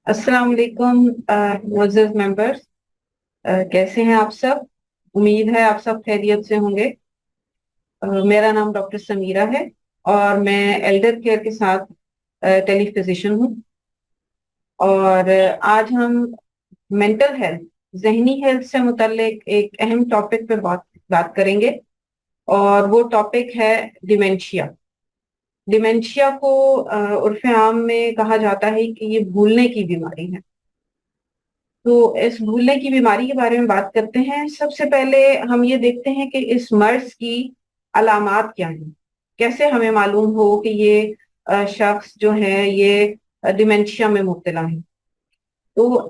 अस्सलाम वालेकुम मुअज़्ज़ज़ मेंबर्स। कैसे हैं आप सब? उम्मीद है आप सब खैरियत से होंगे। मेरा नाम डॉक्टर समीरा है और मैं एल्डर केयर के साथ टेली फिजिशियन हूँ। और आज हम मेंटल हेल्थ, ज़हनी हेल्थ से मुतल्लिक एक अहम टॉपिक पे बात बात करेंगे और वो टॉपिक है डिमेंशिया। डिमेंशिया को उर्फ आम में कहा जाता है कि ये भूलने की बीमारी है। तो इस भूलने की बीमारी के बारे में बात करते हैं। सबसे पहले हम ये देखते हैं कि इस मर्ज की अलामात क्या हैं, कैसे हमें मालूम हो कि ये शख्स जो है ये डिमेंशिया में मुब्तला है। तो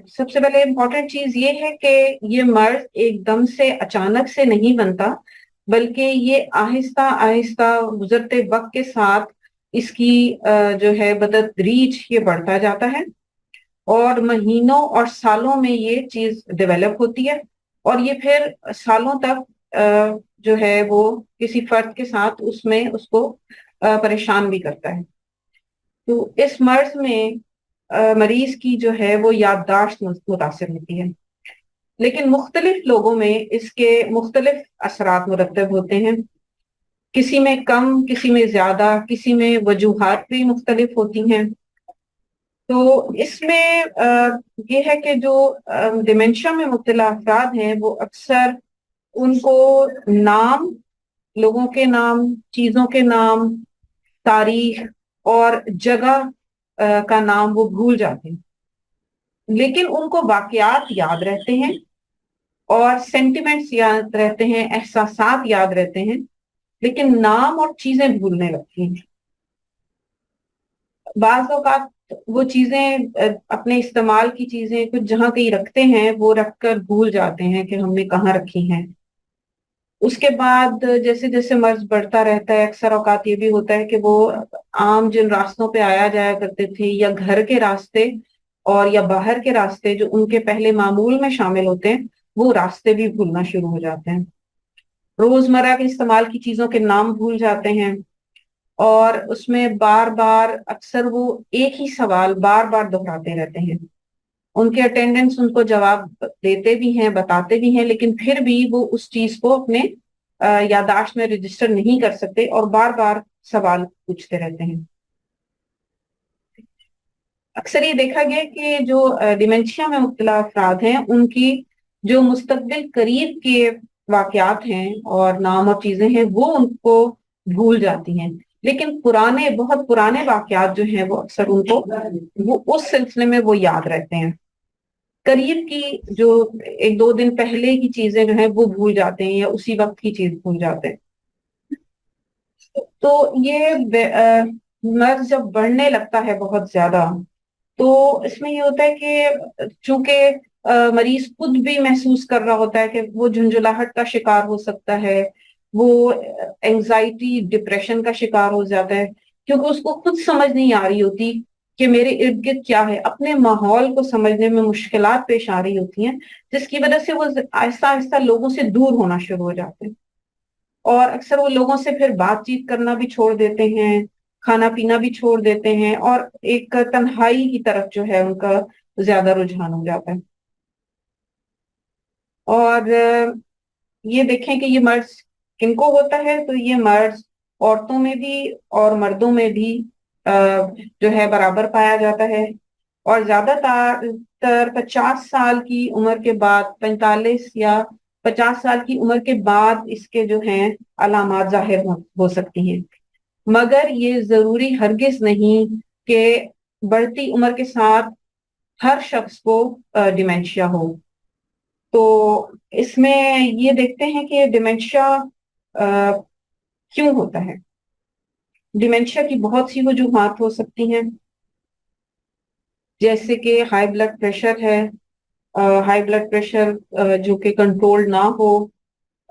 सबसे पहले इम्पोर्टेंट चीज ये है कि ये मर्ज एकदम से अचानक से नहीं बनता, बल्कि ये आहिस्ता आहिस्ता गुजरते वक्त के साथ इसकी जो है बतदरीज ये बढ़ता जाता है और महीनों और सालों में ये चीज डेवलप होती है और ये फिर सालों तक जो है वो किसी फर्द के साथ उसमें उसको परेशान भी करता है। तो इस मर्ज में मरीज की जो है वो याददाश्त मुतासिर होती है, लेकिन मुख्तलिफ लोगों में इसके मुख्तलिफ असरात मुरतब होते हैं। किसी में कम, किसी में ज्यादा, किसी में वजूहात भी मुख्तलिफ होती हैं। तो इसमें ये है कि जो डिमेंशिया में मुब्तला अफराद हैं वो अक्सर उनको नाम, लोगों के नाम, चीजों के नाम, तारीख और जगह का नाम वो भूल जाते हैं, लेकिन उनको वाकयात याद रहते हैं और सेंटिमेंट्स याद रहते हैं, एहसासात याद रहते हैं, लेकिन नाम और चीजें भूलने लगती हैं। बाज औकात वो चीजें अपने इस्तेमाल की चीजें कुछ जहां कहीं रखते हैं, वो रखकर भूल जाते हैं कि हमने कहाँ रखी हैं। उसके बाद जैसे जैसे मर्ज बढ़ता रहता है, अक्सर औकात ये भी होता है कि वो आम जिन रास्तों पे आया जाया करते थे या घर के रास्ते और या बाहर के रास्ते जो उनके पहले मामूल में शामिल होते हैं, वो रास्ते भी भूलना शुरू हो जाते हैं। रोजमर्रा के इस्तेमाल की चीजों के नाम भूल जाते हैं और उसमें बार बार अक्सर वो एक ही सवाल बार बार दोहराते रहते हैं। उनके अटेंडेंट्स उनको जवाब देते भी हैं, बताते भी हैं, लेकिन फिर भी वो उस चीज को अपने याददाश्त में रजिस्टर नहीं कर सकते और बार बार सवाल पूछते रहते हैं। अक्सर ये देखा गया कि जो डिमेंशिया में मुब्तला अफराद हैं उनकी जो मुस्तकबिल करीब के वाकयात हैं और नाम और चीजें हैं वो उनको भूल जाती हैं, लेकिन पुराने, बहुत पुराने वाकयात जो हैं वो अक्सर उनको वो उस सिलसिले में वो याद रहते हैं। करीब की जो एक दो दिन पहले की चीजें जो है वो भूल जाते हैं या उसी वक्त की चीज भूल जाते हैं। तो ये मर्ज जब बढ़ने लगता है बहुत ज्यादा, तो इसमें ये होता है कि चूंकि मरीज खुद भी महसूस कर रहा होता है कि वो झुंझुलाहट का शिकार हो सकता है, वो एंजाइटी डिप्रेशन का शिकार हो जाता है, क्योंकि उसको खुद समझ नहीं आ रही होती कि मेरे इर्द गिर्द क्या है। अपने माहौल को समझने में मुश्किलात पेश आ रही होती हैं, जिसकी वजह से वो आहिस्ता आहिस्ता लोगों से दूर होना शुरू हो जाते हैं और अक्सर वो लोगों से फिर बातचीत करना भी छोड़ देते हैं, खाना पीना भी छोड़ देते हैं और एक तन्हाई की तरफ जो है उनका ज्यादा रुझान हो जाता है। और ये देखें कि ये मर्ज किनको होता है, तो ये मर्ज औरतों में भी और मर्दों में भी अ, जो है बराबर पाया जाता है। और ज्यादातर 50 साल की उम्र के बाद, 45 या 50 साल की उम्र के बाद इसके जो हैं अलामात जाहिर हो सकती हैं, मगर ये जरूरी हरगिज नहीं कि बढ़ती उम्र के साथ हर शख्स को डिमेंशिया हो। तो इसमें ये देखते हैं कि डिमेंशिया क्यों होता है। डिमेंशिया की बहुत सी वजूहात हो सकती हैं, जैसे कि हाई ब्लड प्रेशर है। हाई ब्लड प्रेशर जो कि कंट्रोल ना हो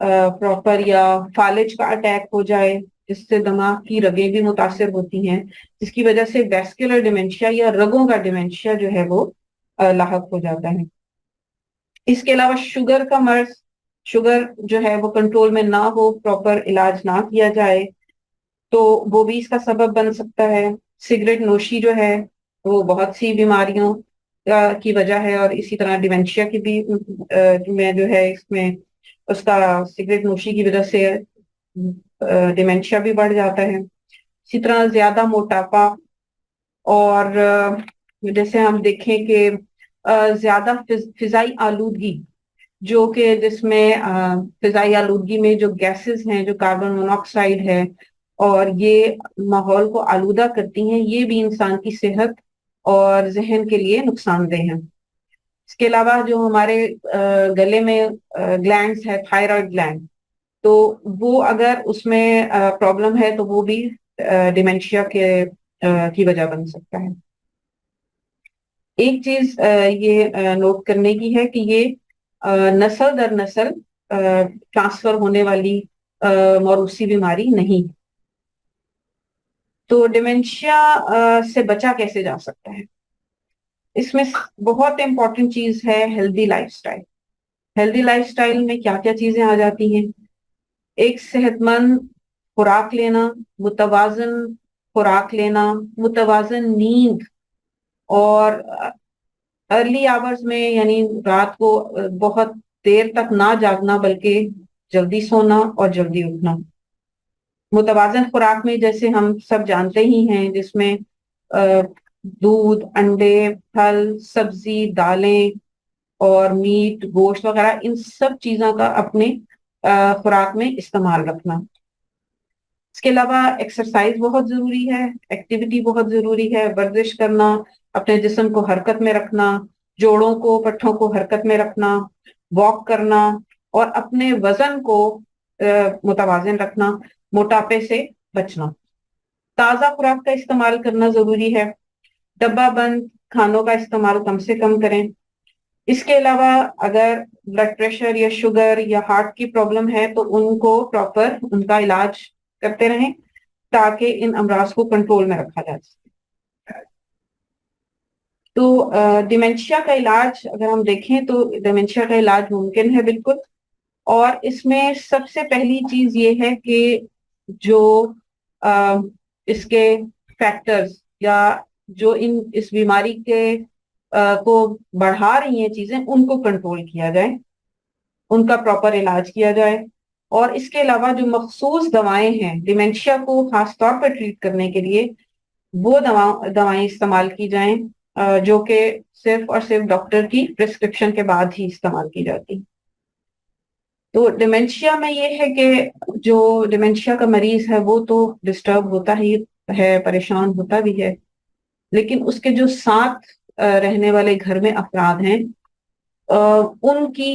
प्रॉपर, या फालिज का अटैक हो जाए जिससे दिमाग की रगें भी मुतासिर होती हैं, जिसकी वजह से वेस्कुलर डिमेंशिया या रगों का डिमेंशिया जो है वो लाहक हो जाता है। इसके अलावा शुगर का मर्ज, शुगर जो है वो कंट्रोल में ना हो, प्रॉपर इलाज ना किया जाए, तो वो भी इसका सबब बन सकता है। सिगरेट नोशी जो है वो बहुत सी बीमारियों کی وجہ ہے، اور اسی طرح ڈیمینشیا کی بھی میں جو ہے اس میں اس کا سگریٹ نوشی کی وجہ سے ڈیمینشیا بھی بڑھ جاتا ہے. اسی طرح زیادہ موٹاپا، اور جیسے ہم دیکھیں کہ زیادہ فضائی آلودگی، جو کہ جس میں فضائی آلودگی میں جو گیسز ہیں، جو کاربن مونوکسائڈ ہے، اور یہ ماحول کو آلودہ کرتی ہیں، یہ بھی انسان کی صحت اور ذہن کے لیے نقصان دہ ہیں. اس کے علاوہ جو ہمارے گلے میں گلینڈز ہے، تھائرائڈ گلینڈ، تو وہ اگر اس میں پرابلم ہے تو وہ بھی ڈیمینشیا کی وجہ بن سکتا ہے. ایک چیز یہ نوٹ کرنے کی ہے کہ یہ نسل در نسل ٹرانسفر ہونے والی موروثی بیماری نہیں. تو ڈیمینشیا سے بچا کیسے جا سکتا ہے؟ اس میں بہت امپورٹنٹ چیز ہے healthy life style. Healthy life style میں کیا کیا چیزیں آ جاتی ہیں؟ ایک صحت مند خوراک لینا، متوازن خوراک لینا، متوازن نیند، اور ارلی آورز میں یعنی رات کو بہت دیر تک نہ جاگنا بلکہ جلدی سونا اور جلدی اٹھنا. متوازن خوراک میں جیسے ہم سب جانتے ہی ہیں، جس میں دودھ، انڈے، پھل، سبزی، دالیں اور میٹ، گوشت وغیرہ، ان سب چیزوں کا اپنے خوراک میں استعمال رکھنا. اس کے علاوہ ایکسرسائز بہت ضروری ہے، ایکٹیویٹی بہت ضروری ہے، ورزش کرنا، اپنے جسم کو حرکت میں رکھنا، جوڑوں کو پٹھوں کو حرکت میں رکھنا، واک کرنا، اور اپنے وزن کو متوازن رکھنا، موٹاپے سے بچنا. تازہ خوراک کا استعمال کرنا ضروری ہے، ڈبہ بند کھانوں کا استعمال کم سے کم کریں. اس کے علاوہ اگر بلڈ پریشر یا شوگر یا ہارٹ کی پرابلم ہے تو ان کو پراپر ان کا علاج کرتے رہیں تاکہ ان امراض کو کنٹرول میں رکھا جا سکے. تو ڈیمینشیا کا علاج اگر ہم دیکھیں تو ڈیمینشیا کا علاج ممکن ہے بالکل. اور اس میں سب سے پہلی چیز یہ ہے کہ جو اس کے فیکٹرز یا جو اس بیماری کے کو بڑھا رہی ہیں چیزیں، ان کو کنٹرول کیا جائے، ان کا پراپر علاج کیا جائے. اور اس کے علاوہ جو مخصوص دوائیں ہیں ڈیمینشیا کو خاص طور پر ٹریٹ کرنے کے لیے، وہ دوائیں استعمال کی جائیں جو کہ صرف اور صرف ڈاکٹر کی پرسکرپشن کے بعد ہی استعمال کی جاتی. تو ڈیمینشیا میں یہ ہے کہ جو ڈیمینشیا کا مریض ہے وہ تو ڈسٹرب ہوتا ہی ہے، پریشان ہوتا بھی ہے، لیکن اس کے جو ساتھ رہنے والے گھر میں افراد ہیں ان کی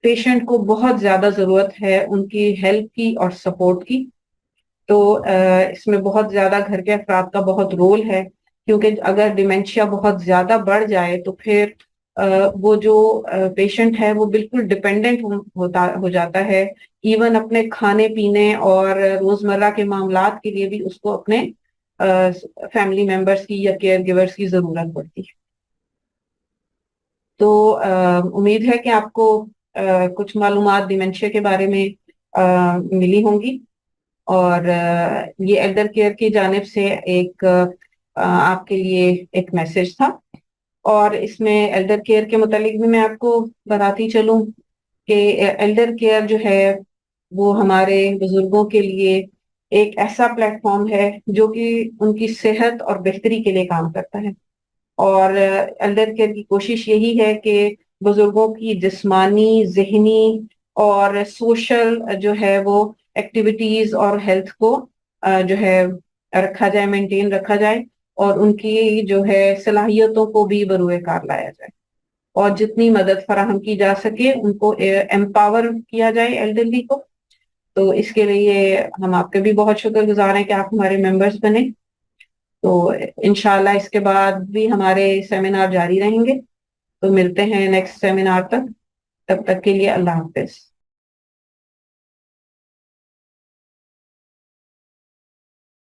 پیشنٹ کو بہت زیادہ ضرورت ہے ان کی ہیلپ کی اور سپورٹ کی. تو اس میں بہت زیادہ گھر کے افراد کا بہت رول ہے، کیونکہ اگر ڈیمینشیا بہت زیادہ بڑھ جائے تو پھر وہ جو پیشنٹ ہے وہ بالکل ڈپینڈنٹ ہو جاتا ہے، ایون اپنے کھانے پینے اور روزمرہ کے معاملات کے لیے بھی اس کو اپنے فیملی ممبرس کی یا کیئر گیورس کی ضرورت پڑتی ہے. تو امید ہے کہ آپ کو کچھ معلومات ڈیمینشیا کے بارے میں ملی ہوں گی، اور یہ ایلڈر کیئر کی جانب سے ایک آپ کے لیے ایک میسج تھا. اور اس میں ایلڈر کیئر کے متعلق بھی میں آپ کو بتاتی چلوں کہ ایلڈر کیئر جو ہے وہ ہمارے بزرگوں کے لیے ایک ایسا پلیٹ فارم ہے جو کہ ان کی صحت اور بہتری کے لیے کام کرتا ہے. اور ایلڈر کیئر کی کوشش یہی ہے کہ بزرگوں کی جسمانی، ذہنی اور سوشل جو ہے وہ ایکٹیویٹیز اور ہیلتھ کو جو ہے رکھا جائے، مینٹین رکھا جائے، اور ان کی جو ہے صلاحیتوں کو بھی بروئے کار لایا جائے، اور جتنی مدد فراہم کی جا سکے ان کو ایمپاور کیا جائے ایلڈرلی کو. تو اس کے لیے ہم آپ کے بھی بہت شکر گزار ہیں کہ آپ ہمارے ممبرس بنے. تو انشاءاللہ اس کے بعد بھی ہمارے سیمینار جاری رہیں گے. تو ملتے ہیں نیکسٹ سیمینار تک، تب تک کے لیے اللہ حافظ.